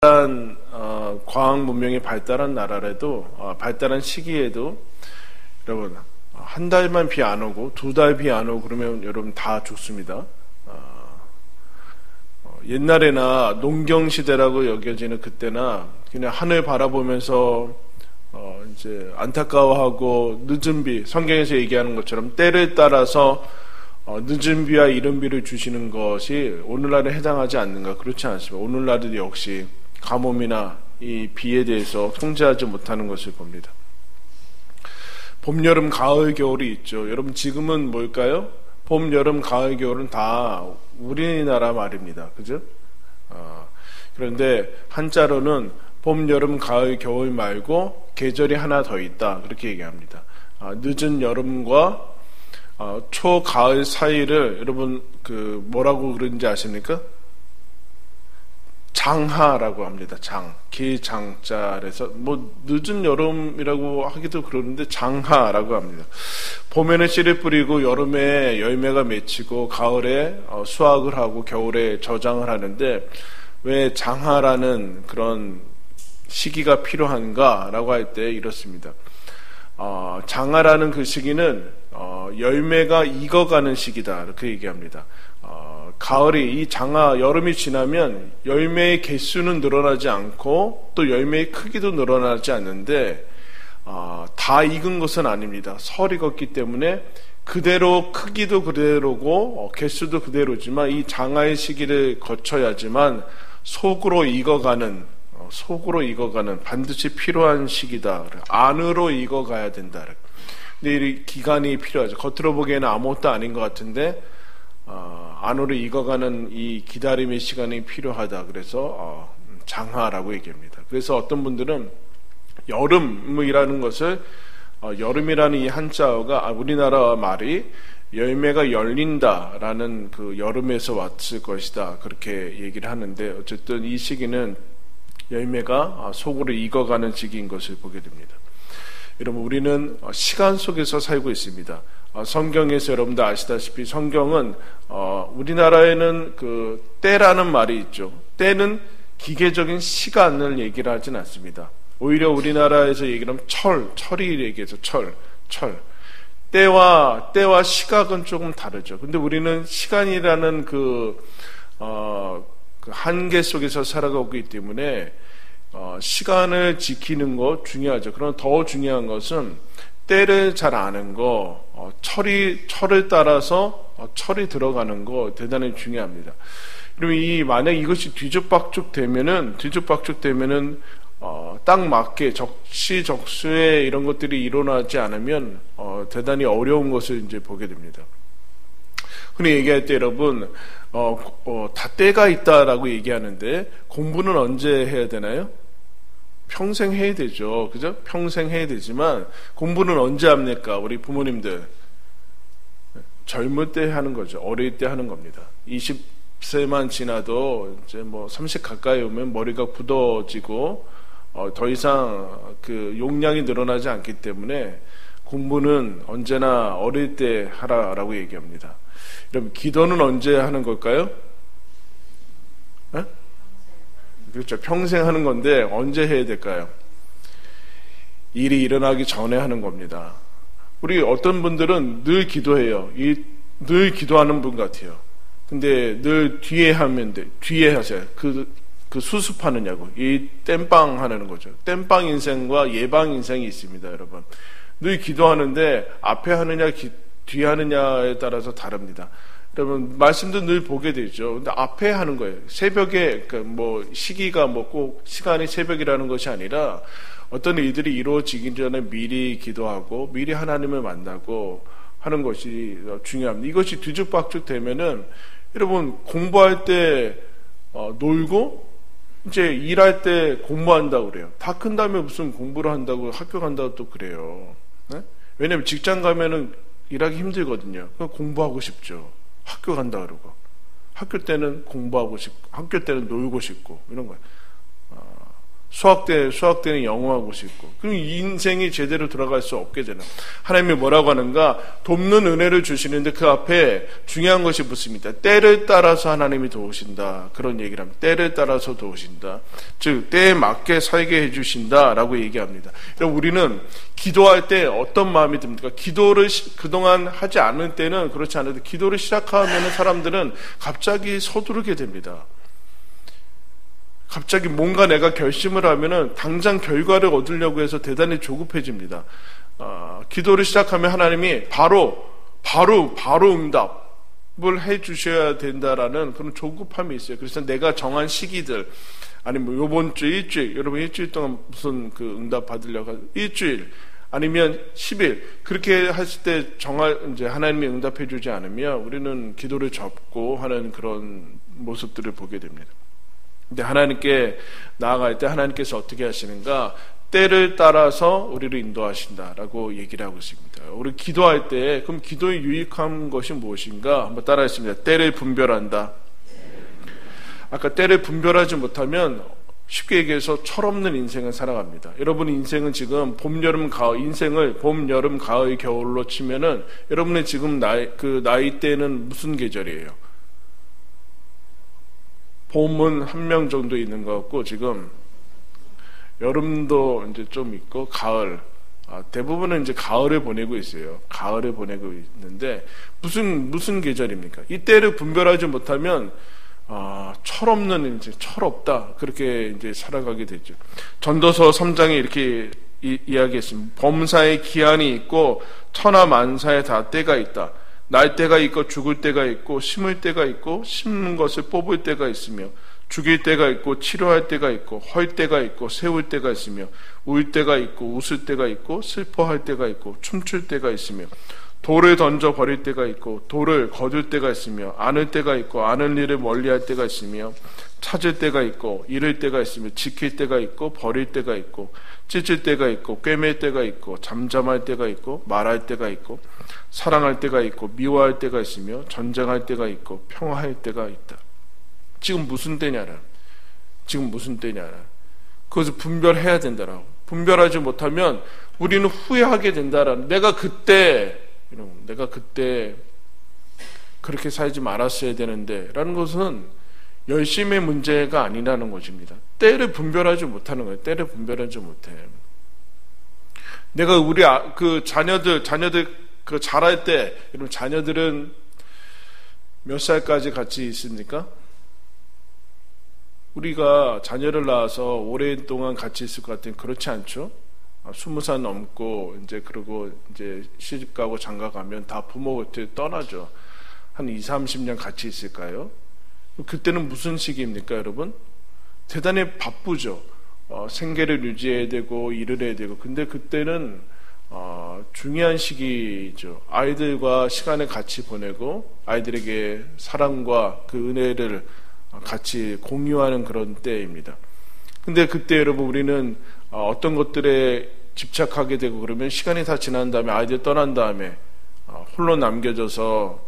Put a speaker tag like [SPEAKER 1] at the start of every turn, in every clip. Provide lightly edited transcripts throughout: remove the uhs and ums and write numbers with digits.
[SPEAKER 1] 과학 문명이 발달한 나라라도 발달한 시기에도 여러분 한 달만 비 안 오고 두 달 비 안 오고 그러면 여러분 다 죽습니다. 옛날에나 농경 시대라고 여겨지는 그때나 그냥 하늘 바라보면서 이제 안타까워하고 늦은 비, 성경에서 얘기하는 것처럼 때를 따라서 늦은 비와 이른 비를 주시는 것이 오늘날에 해당하지 않는가? 그렇지 않습니다. 오늘날에도 역시 가뭄이나 이 비에 대해서 통제하지 못하는 것을 봅니다. 봄, 여름, 가을, 겨울이 있죠. 여러분 지금은 뭘까요? 봄, 여름, 가을, 겨울은 다 우리나라 말입니다. 그죠? 그런데 한자로는 봄, 여름, 가을, 겨울 말고 계절이 하나 더 있다. 그렇게 얘기합니다. 늦은 여름과 초, 가을 사이를 여러분 뭐라고 그러는지 아십니까? 장하라고 합니다. 기장자에서 늦은 여름이라고 하기도 그러는데 장하라고 합니다. 봄에는 씨를 뿌리고 여름에 열매가 맺히고 가을에 수확을 하고 겨울에 저장을 하는데 왜 장하라는 그런 시기가 필요한가라고 할 때 이렇습니다. 장하라는 그 시기는 열매가 익어가는 시기다 이렇게 얘기합니다. 가을이 이 장하 여름이 지나면 열매의 개수는 늘어나지 않고 또 열매의 크기도 늘어나지 않는데 다 익은 것은 아닙니다. 설 익었기 때문에 그대로 크기도 그대로고 개수도 그대로지만 이 장하의 시기를 거쳐야지만 속으로 익어가는 반드시 필요한 시기다. 안으로 익어가야 된다. 근데 이 기간이 필요하죠. 겉으로 보기에는 아무것도 아닌 것 같은데 안으로 익어가는 이 기다림의 시간이 필요하다. 그래서 장하라고 얘기합니다. 그래서 어떤 분들은 여름이라는 것을 여름이라는 이 한자어가 우리나라 말이 열매가 열린다라는 그 여름에서 왔을 것이다. 그렇게 얘기를 하는데 어쨌든 이 시기는 열매가 속으로 익어가는 시기인 것을 보게 됩니다. 여러분 우리는 시간 속에서 살고 있습니다. 성경에서 여러분들 아시다시피 성경은 우리나라에는 그 때라는 말이 있죠. 때는 기계적인 시간을 얘기를 하진 않습니다. 오히려 우리나라에서 얘기하면 철이 얘기해서 철. 때와 시각은 조금 다르죠. 근데 우리는 시간이라는 그 한계 속에서 살아가고 있기 때문에 시간을 지키는 거 중요하죠. 그러나 더 중요한 것은 때를 잘 아는 거, 철을 따라서 철이 들어가는 거 대단히 중요합니다. 그러면 만약 이것이 뒤죽박죽 되면은 딱 맞게 적시적소에 이런 것들이 일어나지 않으면 대단히 어려운 것을 이제 보게 됩니다. 흔히 얘기할 때 여러분 다 때가 있다라고 얘기하는데 공부는 언제 해야 되나요? 평생 해야 되죠. 그죠? 평생 해야 되지만 공부는 언제 합니까? 우리 부모님들 젊을 때 하는 거죠. 어릴 때 하는 겁니다. 20세만 지나도 이제 30 가까이 오면 머리가 굳어지고 더 이상 그 용량이 늘어나지 않기 때문에 공부는 언제나 어릴 때 하라라고 얘기합니다. 여러분 기도는 언제 하는 걸까요? 에? 그렇죠. 평생 하는 건데 언제 해야 될까요? 일이 일어나기 전에 하는 겁니다. 우리 어떤 분들은 늘 기도해요. 늘 기도하는 분 같아요. 근데 늘 뒤에 하면 돼. 뒤에 하세요. 그 수습하느냐고. 이 땜빵 하는 거죠. 땜빵 인생과 예방 인생이 있습니다, 여러분. 늘 기도하는데 앞에 하느냐 뒤에 하느냐에 따라서 다릅니다. 여러분 말씀도 늘 보게 되죠. 근데 앞에 하는 거예요. 새벽에 시기가 꼭 시간이 새벽이라는 것이 아니라 어떤 일들이 이루어지기 전에 미리 기도하고 미리 하나님을 만나고 하는 것이 중요합니다. 이것이 뒤죽박죽 되면은 여러분 공부할 때 놀고 이제 일할 때 공부한다고 그래요. 다 큰 다음에 무슨 공부를 한다고 학교 간다고 또 그래요. 네? 왜냐면 직장 가면은 일하기 힘들거든요. 공부하고 싶죠. 학교 간다 그러고 학교 때는 공부하고 싶고 학교 때는 놀고 싶고 이런 거예요. 수확되는 영웅하고 싶고, 그럼 이 인생이 제대로 돌아갈 수 없게 되나. 하나님이 뭐라고 하는가? 돕는 은혜를 주시는데 그 앞에 중요한 것이 붙습니다. 때를 따라서 하나님이 도우신다. 그런 얘기를 합니다. 때를 따라서 도우신다. 즉 때에 맞게 살게 해주신다라고 얘기합니다. 그럼 우리는 기도할 때 어떤 마음이 듭니까? 기도를 그동안 하지 않을 때는 그렇지 않은데, 기도를 시작하면 사람들은 갑자기 서두르게 됩니다. 갑자기 뭔가 내가 결심을 하면은 당장 결과를 얻으려고 해서 대단히 조급해집니다. 기도를 시작하면 하나님이 바로 응답을 해주셔야 된다라는 그런 조급함이 있어요. 그래서 내가 정한 시기들, 아니면 요번 주 일주일, 여러분 일주일 동안 무슨 그 응답 받으려고 일주일, 아니면 10일, 그렇게 했을 때 이제 하나님이 응답해 주지 않으면 우리는 기도를 접고 하는 그런 모습들을 보게 됩니다. 근데 하나님께 나아갈 때 하나님께서 어떻게 하시는가? 때를 따라서 우리를 인도하신다라고 얘기를 하고 있습니다. 우리 기도할 때, 그럼 기도의 유익한 것이 무엇인가? 한번 따라했습니다. 때를 분별한다. 아까 때를 분별하지 못하면 쉽게 얘기해서 철없는 인생을 살아갑니다. 여러분 인생은 지금 봄, 여름, 가을, 인생을 봄, 여름, 가을, 겨울로 치면은 여러분의 지금 나이대는 무슨 계절이에요? 봄은 한 명 정도 있는 것 같고, 지금 여름도 이제 좀 있고, 가을, 대부분은 이제 가을을 보내고 있어요. 가을을 보내고 있는데, 무슨 계절입니까? 이 때를 분별하지 못하면, 철없는, 이제 철없다. 그렇게 이제 살아가게 되죠. 전도서 3장에 이렇게 이야기했습니다. 범사에 기한이 있고, 천하만사에 다 때가 있다. 날 때가 있고 죽을 때가 있고, 심을 때가 있고 심는 것을 뽑을 때가 있으며, 죽일 때가 있고 치료할 때가 있고, 헐 때가 있고 세울 때가 있으며, 울 때가 있고 웃을 때가 있고 슬퍼할 때가 있고 춤출 때가 있으며, 돌을 던져 버릴 때가 있고 돌을 거둘 때가 있으며, 아는 때가 있고 아는 일을 멀리할 때가 있으며, 찾을 때가 있고 잃을 때가 있으며, 지킬 때가 있고 버릴 때가 있고, 찢을 때가 있고 꿰맬 때가 있고, 잠잠할 때가 있고 말할 때가 있고, 사랑할 때가 있고 미워할 때가 있으며, 전쟁할 때가 있고 평화할 때가 있다. 지금 무슨 때냐라. 그것을 분별해야 된다라고. 분별하지 못하면 우리는 후회하게 된다라는. 내가 그때 그렇게 살지 말았어야 되는데 라는 것은 열심의 문제가 아니라는 것입니다. 때를 분별하지 못하는 거예요. 때를 분별하지 못해. 내가 우리 그 자녀들 그 자랄 때, 여러분 자녀들은 몇 살까지 같이 있습니까? 우리가 자녀를 낳아서 오랫동안 같이 있을 것 같으면 그렇지 않죠? 20살 넘고 이제 그러고 이제 시집 가고 장가 가면 다 부모 곁에 떠나죠. 한 20, 30년 같이 있을까요? 그때는 무슨 시기입니까, 여러분? 대단히 바쁘죠. 생계를 유지해야 되고 일을 해야 되고. 근데 그때는 중요한 시기죠. 아이들과 시간을 같이 보내고 아이들에게 사랑과 그 은혜를 같이 공유하는 그런 때입니다. 근데 그때 여러분 우리는 어떤 것들에 집착하게 되고, 그러면 시간이 다 지난 다음에 아이들 떠난 다음에 홀로 남겨져서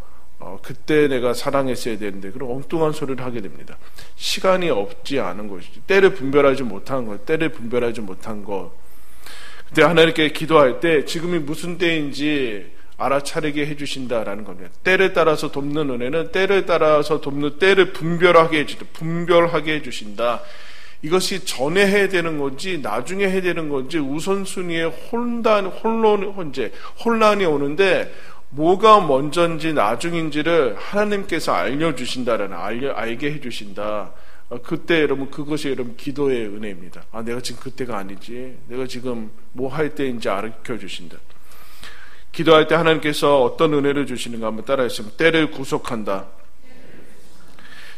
[SPEAKER 1] 그때 내가 사랑했어야 되는데 그런 엉뚱한 소리를 하게 됩니다. 시간이 없지 않은 것이죠. 때를 분별하지 못한 것. 근데 하나님께 기도할 때 지금이 무슨 때인지 알아차리게 해주신다라는 겁니다. 때를 따라서 돕는 은혜는 때를 따라서 돕는 때를 분별하게 해주신다. 이것이 전에 해야 되는 건지 나중에 해야 되는 건지 우선순위에 혼란이 오는데, 뭐가 먼저인지 나중인지를 하나님께서 알게 해주신다. 그때 여러분 그것이 여러분 기도의 은혜입니다. 내가 지금 그때가 아니지, 내가 지금 뭐 할 때인지 알려 주신다. 기도할 때 하나님께서 어떤 은혜를 주시는가 한번 따라했으면, 때를 구속한다.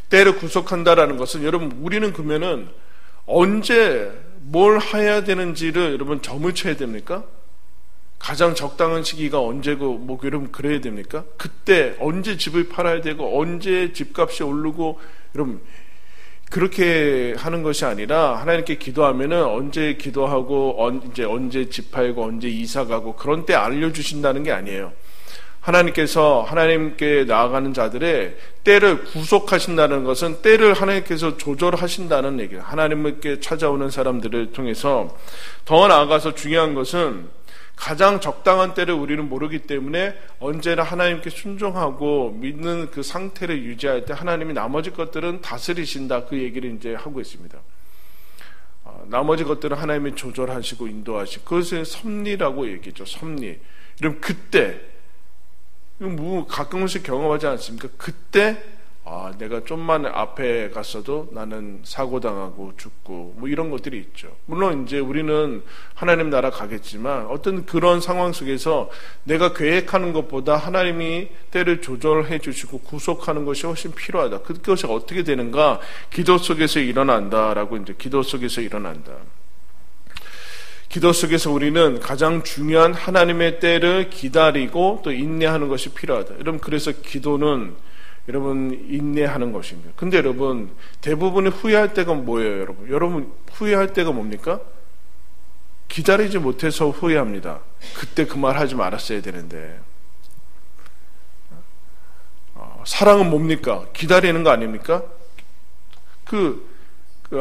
[SPEAKER 1] 때를 구속한다라는 것은, 여러분 우리는 그러면은 언제 뭘 해야 되는지를 여러분 점을 쳐야 됩니까? 가장 적당한 시기가 언제고 여러분 그래야 됩니까? 그때 언제 집을 팔아야 되고 언제 집값이 오르고, 여러분 그렇게 하는 것이 아니라 하나님께 기도하면은 언제 기도하고 언제 집 팔고 언제 이사 가고 그런 때 알려주신다는 게 아니에요. 하나님께서 하나님께 나아가는 자들의 때를 구속하신다는 것은 때를 하나님께서 조절하신다는 얘기예요. 하나님께 찾아오는 사람들을 통해서. 더 나아가서 중요한 것은 가장 적당한 때를 우리는 모르기 때문에 언제나 하나님께 순종하고 믿는 그 상태를 유지할 때 하나님이 나머지 것들은 다스리신다, 그 얘기를 이제 하고 있습니다. 나머지 것들은 하나님이 조절하시고 인도하시고, 그것을 섭리라고 얘기죠. 섭리. 이러면 그때, 뭐 가끔씩 경험하지 않습니까? 그때 내가 좀만 앞에 갔어도 나는 사고당하고 죽고 뭐 이런 것들이 있죠. 물론 이제 우리는 하나님 나라 가겠지만 어떤 그런 상황 속에서 내가 계획하는 것보다 하나님이 때를 조절해 주시고 구속하는 것이 훨씬 필요하다. 그것이 어떻게 되는가? 기도 속에서 일어난다라고, 이제 기도 속에서 일어난다. 기도 속에서 우리는 가장 중요한 하나님의 때를 기다리고 또 인내하는 것이 필요하다. 여러분, 그래서 기도는 여러분 인내하는 것입니다. 근데 여러분, 대부분이 후회할 때가 뭐예요, 여러분? 여러분 후회할 때가 뭡니까? 기다리지 못해서 후회합니다. 그때 그 말 하지 말았어야 되는데. 사랑은 뭡니까? 기다리는 거 아닙니까? 그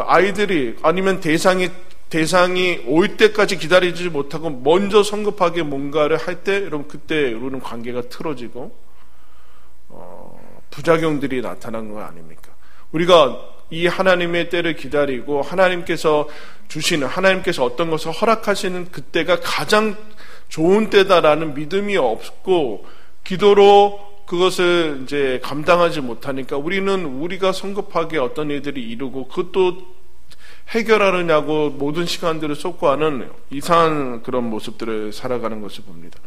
[SPEAKER 1] 아이들이, 아니면 대상이 올 때까지 기다리지 못하고 먼저 성급하게 뭔가를 할 때, 여러분 그때 우리는 관계가 틀어지고 부작용들이 나타난 거 아닙니까? 우리가 이 하나님의 때를 기다리고 하나님께서 주시는, 하나님께서 어떤 것을 허락하시는 그때가 가장 좋은 때다라는 믿음이 없고 기도로 그것을 이제 감당하지 못하니까 우리가 성급하게 어떤 일들이 이루고 그것도 해결하느냐고 모든 시간들을 쏟고 하는 이상한 그런 모습들을 살아가는 것을 봅니다.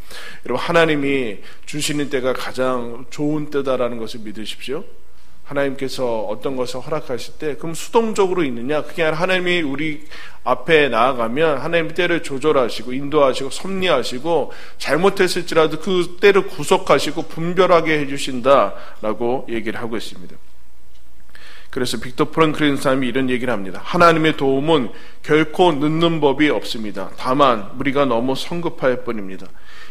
[SPEAKER 1] 여러분, 하나님이 주시는 때가 가장 좋은 때다라는 것을 믿으십시오. 하나님께서 어떤 것을 허락하실 때, 그럼 수동적으로 있느냐? 그게 아니라 하나님이 우리 앞에 나아가면 하나님이 때를 조절하시고 인도하시고 섭리하시고 잘못했을지라도 그 때를 구속하시고 분별하게 해주신다라고 얘기를 하고 있습니다. 그래서 빅터 프랭클린 사람이 이런 얘기를 합니다. 하나님의 도움은 결코 늦는 법이 없습니다. 다만 우리가 너무 성급할 뿐입니다.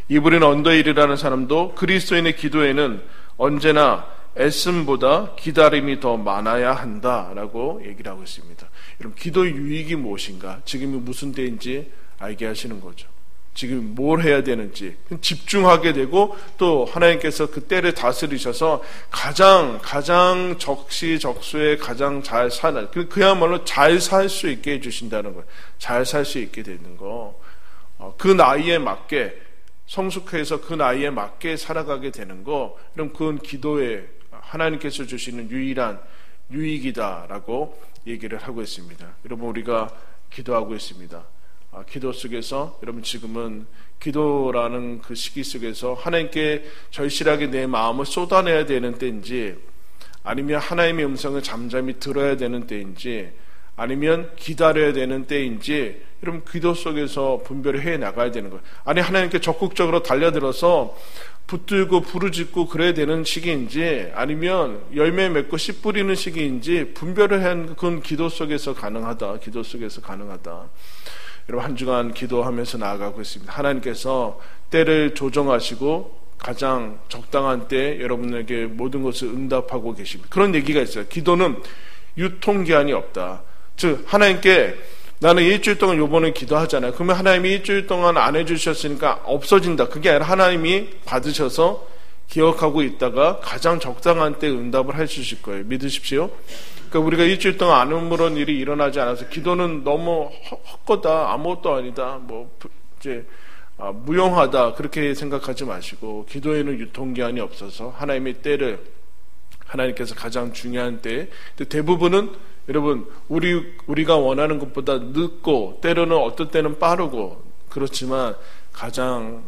[SPEAKER 1] 이브린 언더힐이라는 사람도 그리스도인의 기도에는 언제나 애씀보다 기다림이 더 많아야 한다라고 얘기를 하고 있습니다. 여러분, 기도의 유익이 무엇인가? 지금이 무슨 때인지 알게 하시는 거죠. 지금 뭘 해야 되는지 집중하게 되고, 또 하나님께서 그 때를 다스리셔서 가장 적시적소에 가장 잘 사는, 그야말로 잘 살 수 있게 해주신다는 거예요. 잘 살 수 있게 되는 거. 그 나이에 맞게 성숙해서 그 나이에 맞게 살아가게 되는 거, 그럼 그건 기도에 하나님께서 주시는 유일한 유익이다라고 얘기를 하고 있습니다. 여러분, 우리가 기도하고 있습니다. 기도 속에서 여러분, 지금은 기도라는 그 시기 속에서 하나님께 절실하게 내 마음을 쏟아내야 되는 때인지, 아니면 하나님의 음성을 잠잠히 들어야 되는 때인지, 아니면 기다려야 되는 때인지, 여러분 기도 속에서 분별을 해 나가야 되는 거예요. 아니, 하나님께 적극적으로 달려들어서 붙들고 부르짖고 그래야 되는 시기인지, 아니면 열매 맺고 씨 뿌리는 시기인지 분별을 한, 그건 기도 속에서 가능하다. 기도 속에서 가능하다. 여러분, 한 주간 기도하면서 나아가고 있습니다. 하나님께서 때를 조정하시고 가장 적당한 때 여러분에게 모든 것을 응답하고 계십니다. 그런 얘기가 있어요. 기도는 유통기한이 없다. 즉, 하나님께 나는 일주일 동안 요번에 기도하잖아요. 그러면 하나님이 일주일 동안 안 해주셨으니까 없어진다. 그게 아니라 하나님이 받으셔서 기억하고 있다가 가장 적당한 때 응답을 해주실 거예요. 믿으십시오. 그러니까 우리가 일주일 동안 아무런 일이 일어나지 않아서 기도는 너무 헛거다, 아무것도 아니다, 무용하다, 그렇게 생각하지 마시고, 기도에는 유통기한이 없어서 하나님의 때를, 하나님께서 가장 중요한 때, 대부분은 여러분 우리가 원하는 것보다 늦고, 때로는 어떤 때는 빠르고, 그렇지만 가장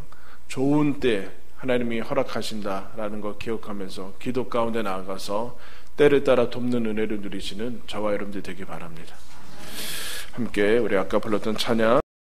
[SPEAKER 1] 좋은 때 하나님이 허락하신다라는 걸 기억하면서 기도 가운데 나아가서 때를 따라 돕는 은혜를 누리시는 저와 여러분들 되기 바랍니다. 함께 우리 아까 불렀던 찬양